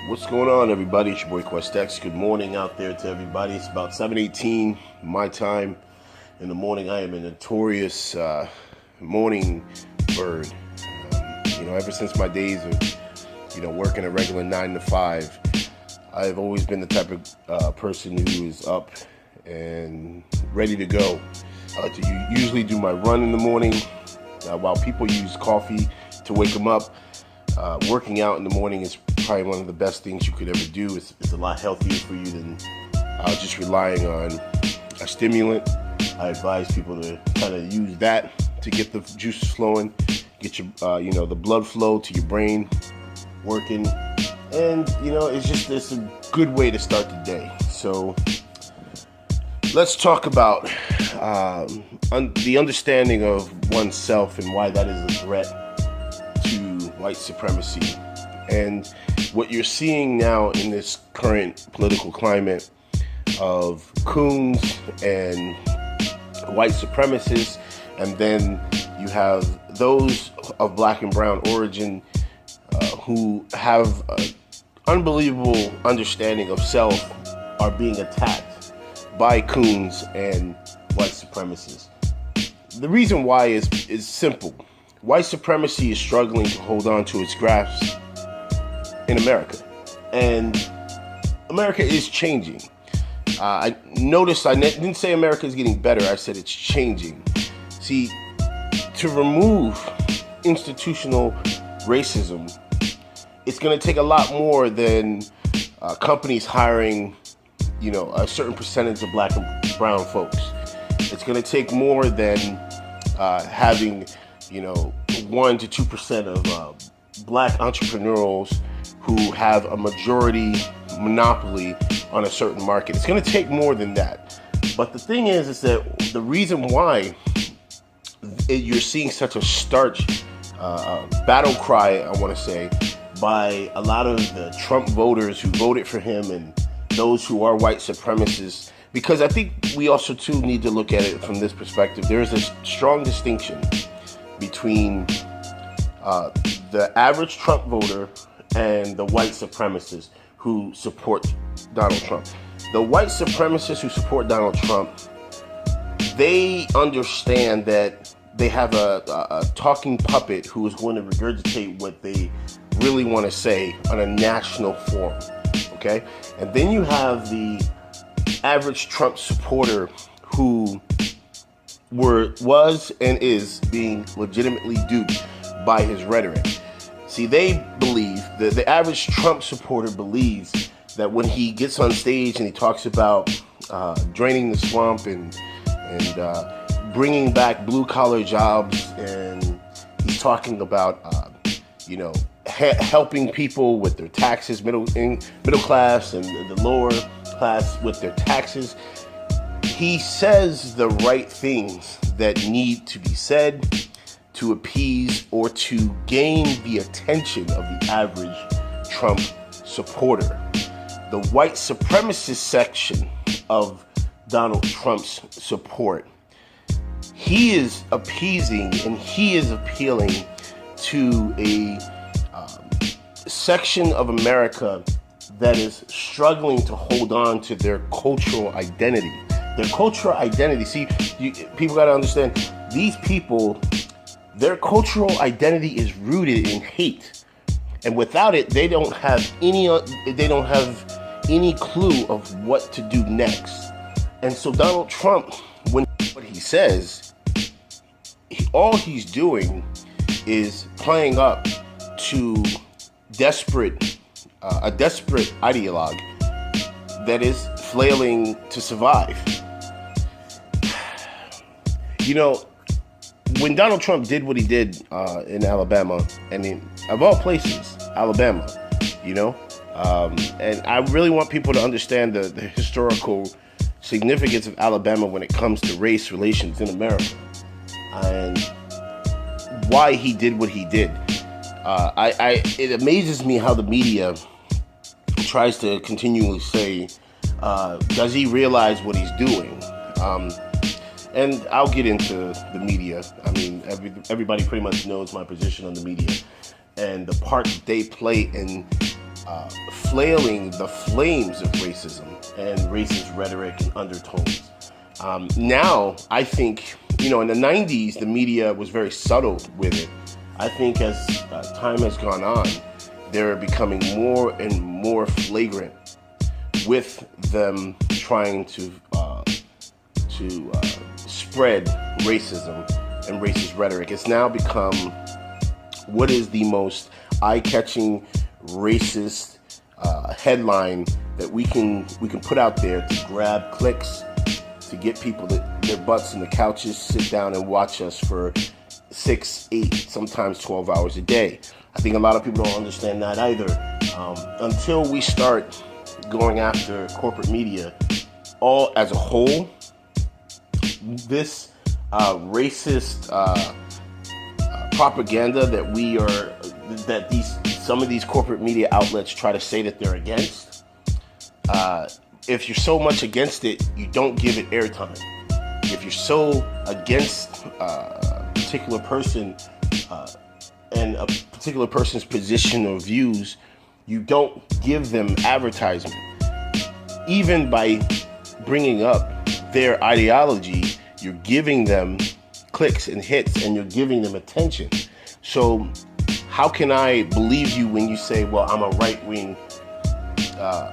What's going on, everybody? It's your boy QuestX. Good morning out there to everybody. It's about 7:18 my time in the morning. I am a notorious morning bird. Ever since my days of working a regular 9 to 5, I've always been the type of person who is up and ready to go. I like to usually do my run in the morning while people use coffee to wake them up. Working out in the morning is probably one of the best things you could ever do. It's a lot healthier for you than just relying on a stimulant. I advise people to kind of use that to get the juices flowing, get your the blood flow to your brain working, and it's a good way to start the day. So let's talk about the understanding of oneself and why that is a threat to white supremacy. And what you're seeing now in this current political climate of Coons and white supremacists, and then you have those of black and brown origin who have an unbelievable understanding of self, are being attacked by Coons and white supremacists. The reason why is simple. White supremacy is struggling to hold on to its grasp in America, and America is changing. I noticed I didn't say America is getting better. I said it's changing. See, to remove institutional racism, it's going to take a lot more than companies hiring, a certain percentage of black and brown folks. It's going to take more than having, 1 to 2% of black entrepreneurs who have a majority monopoly on a certain market. It's going to take more than that. But the thing is that the reason why you're seeing such a starch battle cry, I want to say, by a lot of the Trump voters who voted for him and those who are white supremacists, because I think we also too need to look at it from this perspective. There is a strong distinction between the average Trump voter and the white supremacists who support Donald Trump. The white supremacists who support Donald Trump, they understand that they have a talking puppet who is going to regurgitate what they really want to say on a national forum, okay? And then you have the average Trump supporter who was and is being legitimately duped by his rhetoric. See, they believe, the average Trump supporter believes that when he gets on stage and he talks about draining the swamp and bringing back blue-collar jobs, and he's talking about, helping people with their taxes, middle class and the lower class with their taxes, he says the right things that need to be said to appease or to gain the attention of the average Trump supporter. The white supremacist section of Donald Trump's support, he is appeasing and he is appealing to a section of America that is struggling to hold on to their cultural identity. Their cultural identity. See, people got to understand, these people, their cultural identity is rooted in hate, and without it, they don't have any clue of what to do next. And so Donald Trump, what he says, all he's doing is playing up to a desperate ideologue that is flailing to survive. When Donald Trump did what he did in Alabama, and of all places, Alabama, and I really want people to understand the historical significance of Alabama when it comes to race relations in America, and why he did what he did. It amazes me how the media tries to continually say, does he realize what he's doing? And I'll get into the media. I mean, everybody pretty much knows my position on the media and the part that they play in flailing the flames of racism and racist rhetoric and undertones. Now, I think, in the 90s, the media was very subtle with it. I think as time has gone on, they're becoming more and more flagrant with them trying to spread racism and racist rhetoric. It's now become what is the most eye-catching racist headline that we can put out there to grab clicks, to get people their butts in the couches, sit down and watch us for 6, 8, sometimes 12 hours a day. I think a lot of people don't understand that either. Until we start going after corporate media all as a whole, this racist propaganda that some of these corporate media outlets try to say that they're against, if you're so much against it, you don't give it airtime. If you're so against a particular person and a particular person's position or views, you don't give them advertisement. Even by bringing up their ideology, you're giving them clicks and hits, and you're giving them attention. So how can I believe you when you say, well, I'm a right-wing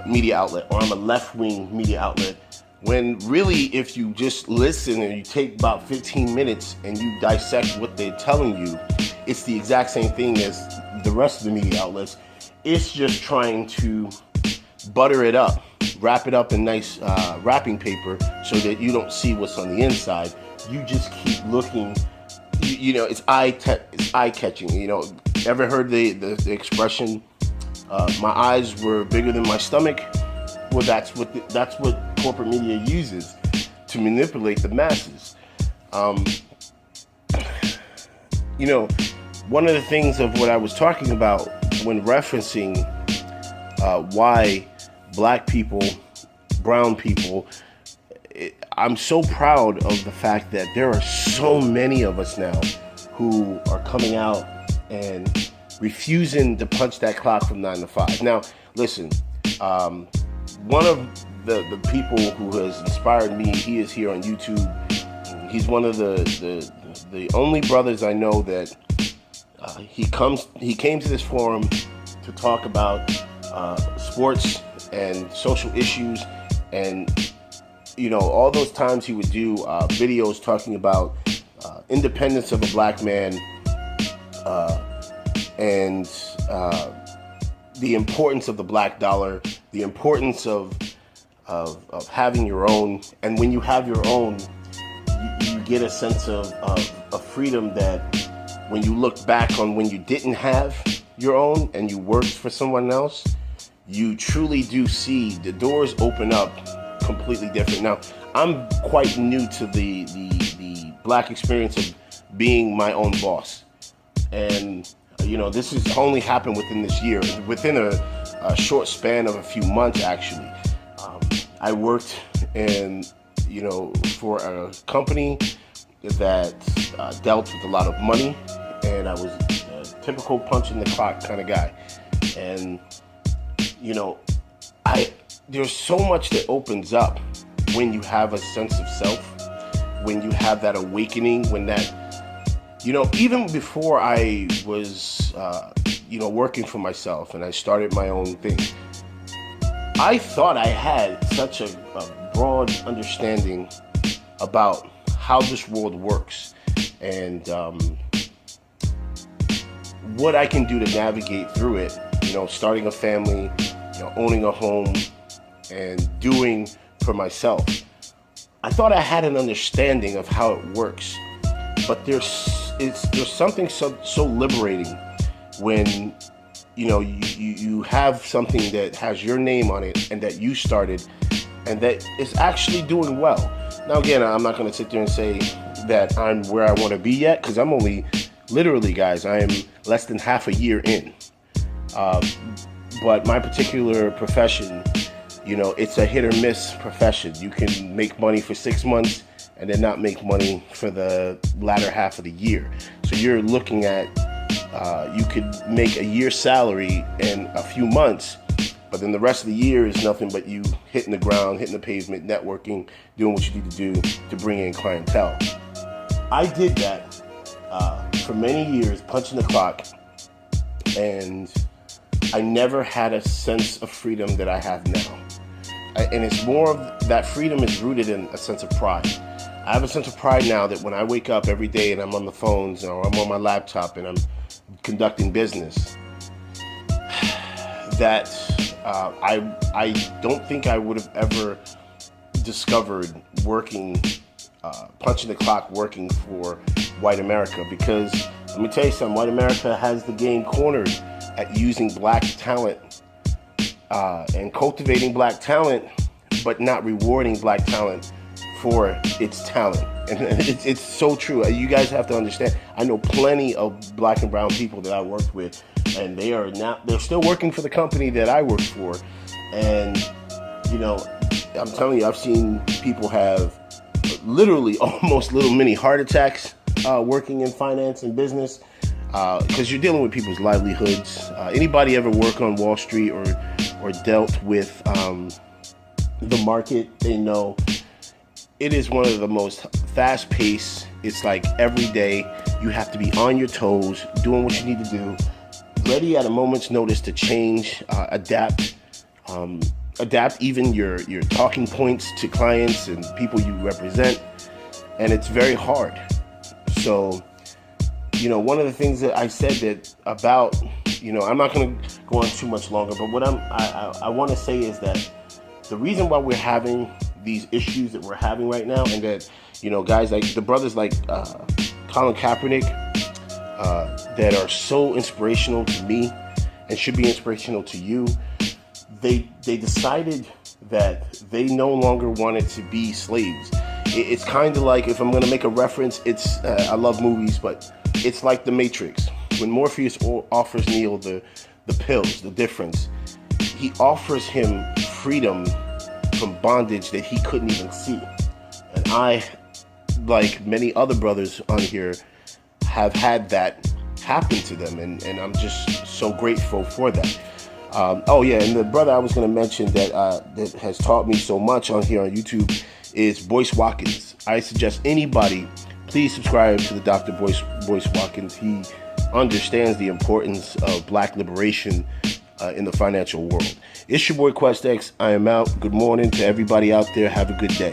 media outlet, or I'm a left-wing media outlet, when really, if you just listen and you take about 15 minutes and you dissect what they're telling you, it's the exact same thing as the rest of the media outlets. It's just trying to butter it up, wrap it up in nice wrapping paper so that you don't see what's on the inside. You just keep looking. It's eye-catching. Ever heard the expression, my eyes were bigger than my stomach? Well, that's what corporate media uses to manipulate the masses. One of the things of what I was talking about when referencing why black people, brown people, I'm so proud of the fact that there are so many of us now who are coming out and refusing to punch that clock from 9 to 5. Now, listen, one of the people who has inspired me, he is here on YouTube. He's one of the only brothers I know that he came to this forum to talk about sports and social issues, and all those times he would do videos talking about independence of a black man and the importance of the black dollar, the importance of having your own. And when you have your own, you get a sense of freedom that when you look back on when you didn't have your own and you worked for someone else, you truly do see the doors open up completely different. Now, I'm quite new to the black experience of being my own boss. And, this has only happened within this year, within a short span of a few months, actually. I worked for a company that dealt with a lot of money, and I was a typical punch in the clock kind of guy. And, there's so much that opens up when you have a sense of self, when you have that awakening, when that, even before I was, working for myself and I started my own thing, I thought I had such a broad understanding about how this world works and what I can do to navigate through it, starting a family, owning a home, and doing for myself. I thought I had an understanding of how it works, but there's something so liberating when you have something that has your name on it and that you started and that is actually doing well. Now, again, I'm not going to sit there and say that I'm where I want to be yet, because I'm only, literally, guys, I am less than half a year in. But my particular profession, it's a hit or miss profession. You can make money for 6 months and then not make money for the latter half of the year. So you're looking at, you could make a year's salary in a few months But then the rest of the year is nothing but you hitting the ground, hitting the pavement, networking, doing what you need to do to bring in clientele. I did that for many years, punching the clock, and I never had a sense of freedom that I have now. And it's more of that freedom is rooted in a sense of pride. I have a sense of pride now that when I wake up every day and I'm on the phones or I'm on my laptop and I'm conducting business, that I don't think I would have ever discovered working, punching the clock, working for white America. Because let me tell you something, white America has the game cornered at using black talent and cultivating black talent, but not rewarding black talent for its talent. And it's so true. You guys have to understand. I know plenty of black and brown people that I worked with, and they're still working for the company that I worked for. And, you know, I'm telling you, I've seen people have literally almost little mini heart attacks working in finance and business, because you're dealing with people's livelihoods. Anybody ever work on Wall Street or dealt with the market, they know it is one of the most fast-paced. It's like every day you have to be on your toes, doing what you need to do, ready at a moment's notice to change, adapt even your talking points to clients and people you represent, and it's very hard. So, you know, one of the things that I said that about, you know, I'm not going to go on too much longer, but what I want to say is that the reason why we're having these issues that we're having right now, and that, you know, guys like the brothers like Colin Kaepernick that are so inspirational to me and should be inspirational to you, they decided that they no longer wanted to be slaves. It's kind of like, if I'm going to make a reference, it's I love movies, but it's like The Matrix. When Morpheus offers Neo the pills, the difference, he offers him freedom from bondage that he couldn't even see. And I, like many other brothers on here, have had that happen to them, and I'm just so grateful for that. Oh yeah, and the brother I was going to mention that has taught me so much on here on YouTube is Boyce Watkins. I suggest anybody, please subscribe to the Dr. Boyce Watkins. He understands the importance of black liberation in the financial world. It's your boy Quest X. I am out. Good morning to everybody out there. Have a good day.